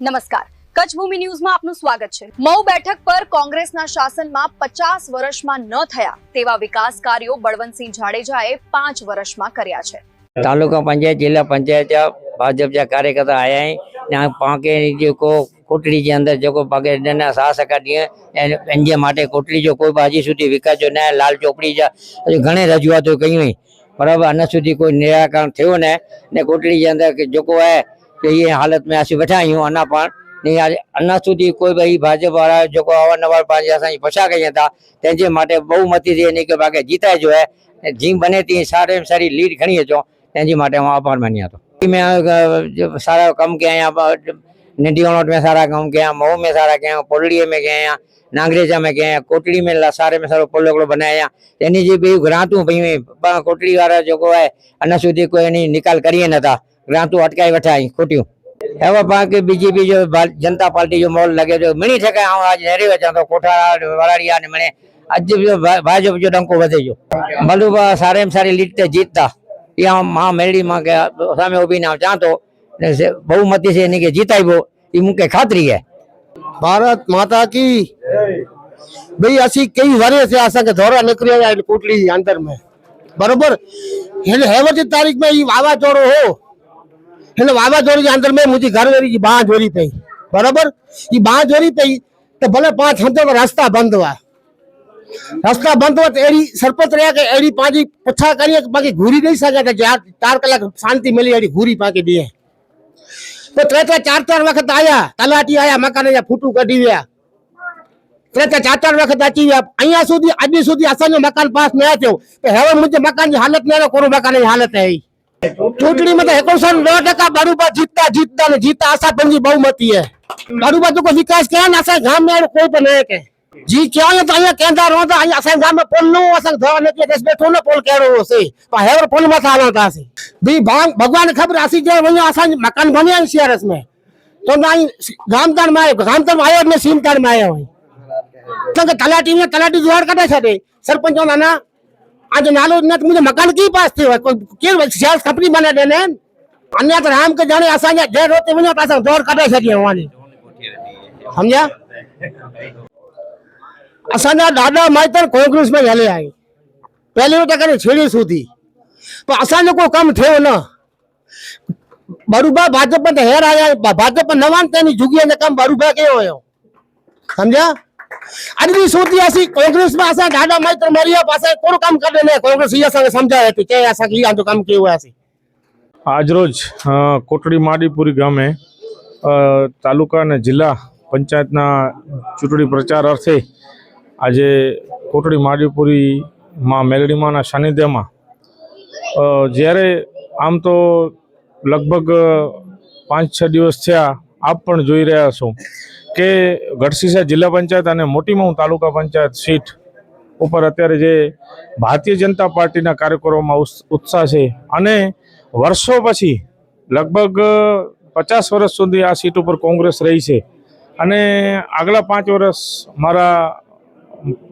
નમસ્કાર, કચ્છ ભૂમિ ન્યૂઝમાં આપનું સ્વાગત છે। મહુ બેઠક પર કોંગ્રેસના શાસનમાં 50 વર્ષમાં ન થયા તેવા વિકાસ કાર્યો બળવંતસિંહ જાડેજાએ 5 વર્ષમાં કર્યા છે। तालुका पंचायत जिला पंचायत भाजपा जा कार्यकर्ता आया है पाके जो कोटड़ी के अंदर जो पाके शासक दिए माटे कोटड़ी जो कोई हजी सुधी विकास जो न लाल चौकड़ी जा घणे रजूआतों कयूं बराबर अन सुधी कोई निराकरण थयो ने कोटड़ी के अंदर जो है कि ये हालत में असीं वेठा आहियूं अना पण अना सुधी कोई भाई भाजपा वाला जो अवारनवार पछा कया था तेजे माटे बहुमती थी नहीं के भागे जीता जो है जीम बने थी सारे में सारी लीड खणी अचो तेजी माटे हूँ आभार मानिया तो मैं सारा कम किया नंढी वणोट में सारा कम किया मऊ में सारा किया पोलड़ी में किया नांगरेजा में किया कोटड़ी में सारे में सारो पुल बनाया एनी जी भी ग्रांटू पई कोटड़ी वाला जो है अन सुधी कोई निकाल करिए नथा ग्रांटू अटकाई वेठा खोटियूं एवं बाकी बीजेपी जो जनता पार्टी जो मोल लगे जो मिणी ठेके आज नेरी वेचा तो कोठारा वालाड़िया ने मने आज भाजपा जो डंको वधे जो मलूबा सारे में सारी लीड जीतता या मां मेलडी मां के सामे उभी ना चाह तो बहुमती से इनके जीताई वो ये मुके खातरी है। भारत माता की भाई असी कई वरे से आसा के दौरा निकलिया है कोटली अंदर में बरोबर हेवती तारीख में ये वावा जोड़ो हो हेले वावा जोड़ी के अंदर में मुझे घर वेरी की बाह जोड़ी पई बरोबर ये बाह जोड़ी पई तो भले 5 हफ्ते में रास्ता बंद हुआ रास्ता बंद हुआ तो एडी सरपंच रहा के एडी पाजी पछा करिए बाकी घूरी नहीं सके तो 4 कलाक शांति मिली एडी घूरी पाके दिए तो 3-4 वक्त आया तलाटी आया मकान या फूटू कढी गया 3-4 वक्त अची गया अहिया सुधी अॼु सुधी असांजो मकान पास न थियो तो हेवे मुझे मकान की हालत न कोरो मकान की हालत है चूंटणी में तो 109% बरूबा जीतता असा पंजी बहुमती है बरूबा जो विकास किया ना असा गांव में कोई तो नहीं के जी क्या तो अहिया कहंदा रहंदा अहिया असा गांव में पुल नो असा दवा नहीं देश बैठो ना पुल केड़ो से पर हेवर पुल में आना से भी भगवान खबर आसी जे वही असा मकान बनिया शहरस में तो ना गामदार में आयो ने सीमदार में आयो तो तलाटी जुगाड़ कटे छे सरपंच ना आज नालो न मुझे मकान की पास थी के सियास कंपनी बना देने अन्य तो राम के जाने असा जे रोते वने पास जोर कटे छे वाली समझा असा दादा माइतर कांग्रेस में हले आई पहले टका छेड़ी सुधी तो असा को कम थे ना बरूबा भाजपा तो हेर आया भाजपा नवान तेनी जुगिया ने कम बरूबा के होयो समझा अदली सोती आसी कांग्रेस में असा दादा माइतर मरिया पासे कोन काम कर देने कांग्रेस ये संग समझाए थी के ऐसा की आंदो काम के हुआ सी आज रोज कोटड़ी माडीपुरी गामे तालुका ने जिला पंचायतना चूंटणी प्रचार अर्थे आज कोटड़ी माडीपुरी मां मेलडी माना सानिध्य में જ્યારે આમ તો લગભગ 5-6 દિવસ થયા આપ પણ જોઈ રહ્યા છો કે ગઢસીસા જિલ્લા પંચાયત અને મોટી મહુ તાલુકા પંચાયત સીટ ઉપર અત્યારે જે ભારતીય જનતા પાર્ટીના કાર્યકરોમાં ઉત્સાહ છે અને વર્ષો પછી લગભગ 50 વર્ષ સુધી આ સીટ ઉપર કોંગ્રેસ રહી છે અને આગલા 5 વર્ષ મારા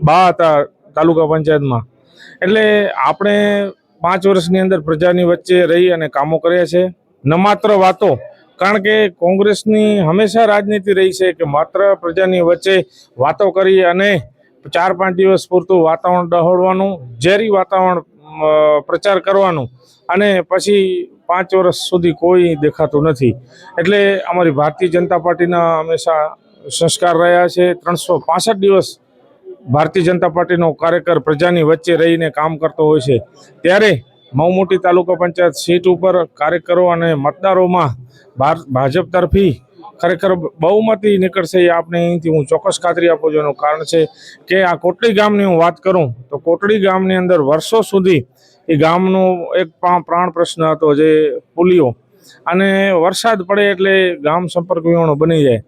બા હતા તાલુકા પંચાયતમાં એટલે આપણે 5 વર્ષની અંદર પ્રજાની વચ્ચે રહી અને કામો કર્યા છે ન માત્ર વાતો કારણ કે કોંગ્રેસની હંમેશા રાજનીતિ રહી છે કે માત્ર પ્રજાની વચ્ચે વાતો કરી અને 4-5 દિવસ પૂરતું વાતાવરણ ડહોળવાનું ઝેરી વાતાવરણ પ્રચાર કરવાનું અને પછી 5 વર્ષ સુધી કોઈ દેખાતું નથી એટલે અમારી ભારતીય જનતા પાર્ટીના હંમેશા સંસ્કાર રહ્યા છે 365 દિવસ भारतीय जनता पार्टी नो कार्यकर प्रजानी वच्चे रहीने काम करतो होय छे त्यारे मऊ मोटी तालुका पंचायत सीट पर कार्यकरो अने मतदारों में भाजप तरफी खरेखर बहुमती निकळशे ए आपने अहींथी हूँ चोक्कस खातरी आपो छुं। कारण छे के आ कोटड़ी गामनी हूँ वात करूँ तो कोटड़ी गामनी अंदर वर्षों सुधी ए गामनो एक प्राण प्रश्न हतो जे पुलियो अने वरसाद पड़े एटले गाम संपर्क विहोणो बनी जाय।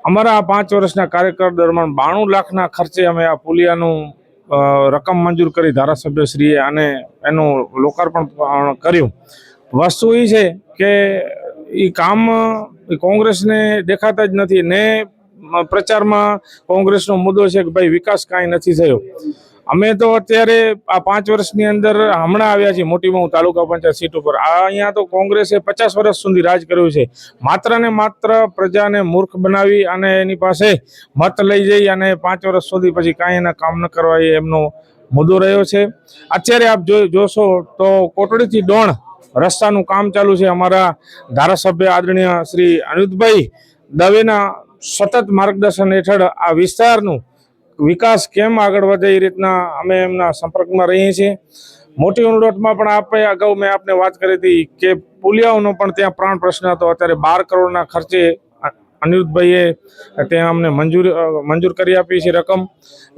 अमरा 5 वर्षना कार्यकाल दरमियान 92 लाखना खर्चे अमे आ पुलियानु रकम मंजूर करी धारासभ्यश्रीए अने एनु लोकार्पण कर्युं। वस्तु ए छे के ई काम कांग्रेसने देखाता ज नथी ने प्रचार में कांग्रेसनो मुद्दो छे के भाई विकास कांई नथी थयो અમે તો અત્યારે આ 5 વર્ષની અંદર હમણાં આવ્યા છીએ મોટી મહુ તાલુકા પંચાયત સીટ ઉપર. અહીંયા તો કોંગ્રેસે 50 વર્ષ સુધી રાજ કર્યું છે. માત્ર ને માત્ર પ્રજાને મૂર્ખ બનાવી અને એની પાસે મત લઈ જઈ અને 5 વર્ષ સુધી પછી કાંઈ એના કામ ન કરવા એ એમનો મુદ્દો રહ્યો છે. અત્યારે આપ જોશો તો કોટડીથી ડોણ રસ્તાનું કામ ચાલુ છે. અમારા ધારાસભ્ય આદરણીય શ્રી અનિરુદ્ધભાઈ દવેના સતત માર્ગદર્શન હેઠળ આ વિસ્તારનું વિકાસ કેમ આગળ વધે એ રીતના અમે એમના સંપર્કમાં રહીએ છીએ. મોટી ઉંડોટમાં પણ આપણે અગાઉ મેં આપને વાત કરી હતી કે પુલિયાઓનો પણ ત્યાં પ્રાણ પ્રશ્ન હતો. અત્યારે 12 કરોડના ખર્ચે અનિરુદ્ધભાઈએ ત્યાં અમને મંજૂર કરી આપી છે રકમ.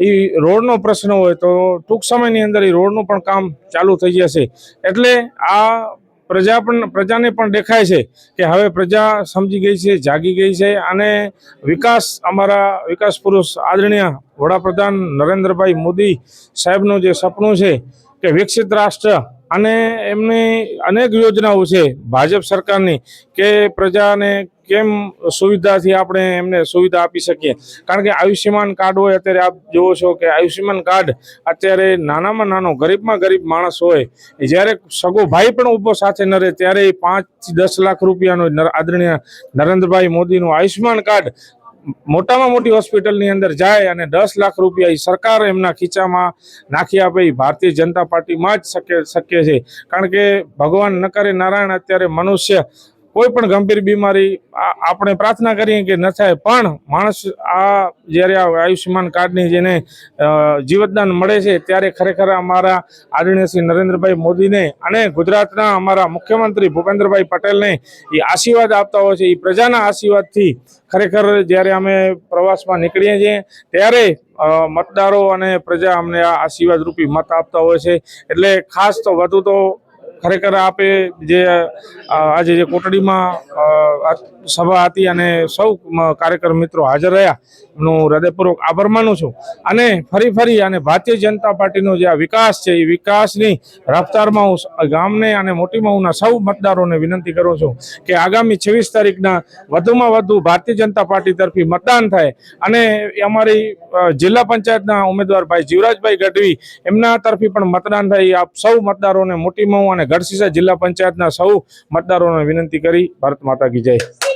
એ રોડનો પ્રશ્ન હોય તો ટૂંક સમયની અંદર એ રોડનું પણ કામ ચાલુ થઈ જશે. એટલે આ પ્રજાને પણ દેખાય છે કે હવે પ્રજા સમજી ગઈ છે, જાગી ગઈ છે અને વિકાસ અમારા વિકાસ પુરુષ આદરણીય વડાપ્રધાન નરેન્દ્રભાઈ મોદી સાહેબનું જે સપનું છે કે વિકસિત રાષ્ટ્ર, અને એમની અનેક યોજનાઓ છે ભાજપ સરકારની કે પ્રજાને કેમ સુવિધાથી આપણે એમને સુવિધા આપી શકીએ. કારણ કે આયુષ્યમાન કાર્ડ હોય, અત્યારે આપ જુઓ છો કે આયુષ્યમાન કાર્ડ અત્યારે નાનામાં નાનો ગરીબમાં ગરીબ માણસ હોય, જ્યારે સગો ભાઈ પણ ઊભો સાથે ન રહે ત્યારે 5 થી 10 લાખ રૂપિયાનું આદરણીય નરેન્દ્રભાઈ મોદીનું આયુષ્યમાન કાર્ડ મોટામાં મોટી હોસ્પિટલની અંદર જાય અને 10 લાખ રૂપિયા એ સરકાર એમના ખીચામાં નાખી આપે. એ ભારતીય જનતા પાર્ટીમાં જ શક્ય છે. કારણ કે ભગવાન ન કરે નારાયણ, અત્યારે મનુષ્ય કોઈ પણ ગંભીર બીમારી આપણે પ્રાર્થના કરીએ કે ન થાય, પણ માણસ જ્યારે આ આયુષ્યમાન કાર્ડની જેને જીવતદાન મળે છે ત્યારે ખરેખર અમારા આદરણીય શ્રી નરેન્દ્રભાઈ મોદીને અને ગુજરાતના અમારા મુખ્યમંત્રી ભૂપેન્દ્રભાઈ પટેલને એ આશીર્વાદ આપતા હોય છે. એ પ્રજાના આશીર્વાદથી ખરેખર જ્યારે અમે પ્રવાસમાં નીકળીએ છીએ ત્યારે મતદારો અને પ્રજા અમને આ આશીર્વાદ રૂપી મત આપતા હોય છે. એટલે ખાસ તો વધુ તો ખરેખર આપે જે આજે જે કોટડીમાં સભા હતી અને સૌ કાર્યકર મિત્રો હાજર રહ્યા, એમનું હૃદયપૂર્વક આભાર માનું છું. અને ફરી અને ભારતીય જનતા પાર્ટીનો જે આ વિકાસ છે એ વિકાસની રફતારમાં હું ગામને અને મોટી મહુના સૌ મતદારોને વિનંતી કરું છું કે આગામી 26 તારીખના વધુમાં વધુ ભારતીય જનતા પાર્ટી તરફી મતદાન થાય અને અમારી જિલ્લા પંચાયતના ઉમેદવાર ભાઈ જીવરાજભાઈ ગઢવી એમના તરફી પણ મતદાન થાય. આપ સૌ મતદારોને મોટી મહુ અને ગઢસીસા જિલ્લા પંચાયતના સૌ મતદારોને વિનંતી કરી ભારત માતા કી જય.